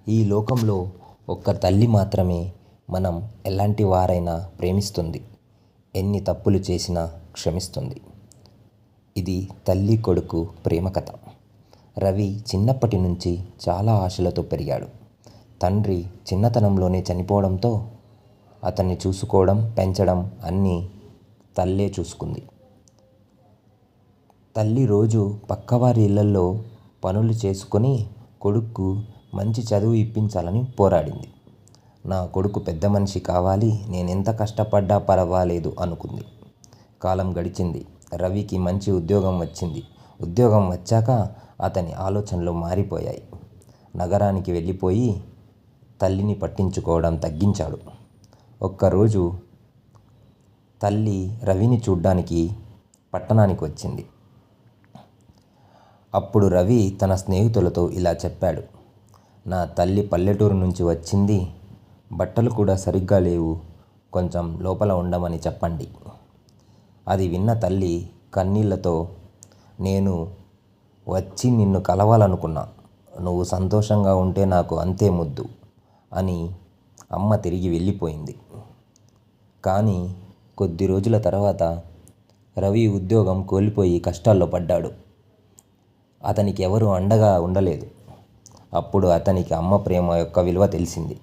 ఈ లోకంలో ఒక్క తల్లి మాత్రమే మనం ఎలాంటి వారైనా ప్రేమిస్తుంది, ఎన్ని తప్పులు చేసినా క్షమిస్తుంది. ఇది తల్లి కొడుకు ప్రేమ కథ. రవి చిన్నప్పటి నుంచి చాలా ఆశలతో పెరిగాడు. తండ్రి చిన్నతనంలోనే చనిపోవడంతో అతన్ని చూసుకోవడం, పెంచడం అన్నీ తల్లే చూసుకుంది. తల్లి రోజు పక్కవారి ఇళ్లల్లో పనులు చేసుకొని కొడుక్కు మంచి చదువు ఇప్పించాలని పోరాడింది. నా కొడుకు పెద్ద మనిషి కావాలి, నేనెంత కష్టపడ్డా పర్వాలేదు అనుకుంది. కాలం గడిచింది. రవికి మంచి ఉద్యోగం వచ్చింది. ఉద్యోగం వచ్చాక అతని ఆలోచనలు మారిపోయాయి. నగరానికి వెళ్ళిపోయి తల్లిని పట్టించుకోవడం తగ్గించాడు. ఒక్కరోజు తల్లి రవిని చూడ్డానికి పట్టణానికి వచ్చింది. అప్పుడు రవి తన స్నేహితులతో ఇలా చెప్పాడు: నా తల్లి పల్లెటూరు నుంచి వచ్చింది, బట్టలు కూడా సరిగ్గా లేవు, కొంచెం లోపల ఉండమని చెప్పండి. అది విన్న తల్లి కన్నీళ్లతో, నేను వచ్చి నిన్ను కలవాలనుకున్నా, నువ్వు సంతోషంగా ఉంటే నాకు అంతే ముద్దు అని అమ్మ తిరిగి వెళ్ళిపోయింది. కానీ కొద్ది రోజుల తర్వాత రవి ఉద్యోగం కోల్పోయి కష్టాల్లో పడ్డాడు. అతనికి ఎవరు అండగా ఉండలేదు. అప్పుడు అతనికి అమ్మ ప్రేమ యొక్క విలువ తెలిసింది.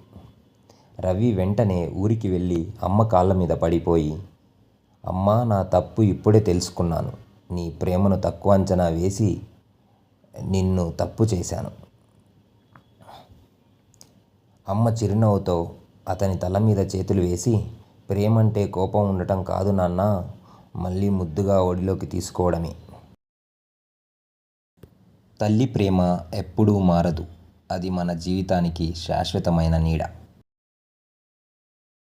రవి వెంటనే ఊరికి వెళ్ళి అమ్మ కాళ్ళ మీద పడిపోయి, అమ్మా, నా తప్పు ఇప్పుడే తెలుసుకున్నాను, నీ ప్రేమను తక్కువ అంచనా వేసి నిన్ను తప్పు చేశాను. అమ్మ చిరునవ్వుతో అతని తల మీద చేతులు వేసి, ప్రేమంటే కోపం ఉండటం కాదు నాన్న, మళ్ళీ ముద్దుగా ఒడిలోకి తీసుకోవడమే. తల్లి ప్రేమ ఎప్పుడూ మారదు, అది మన జీవితానికి శాశ్వతమైన నీడ.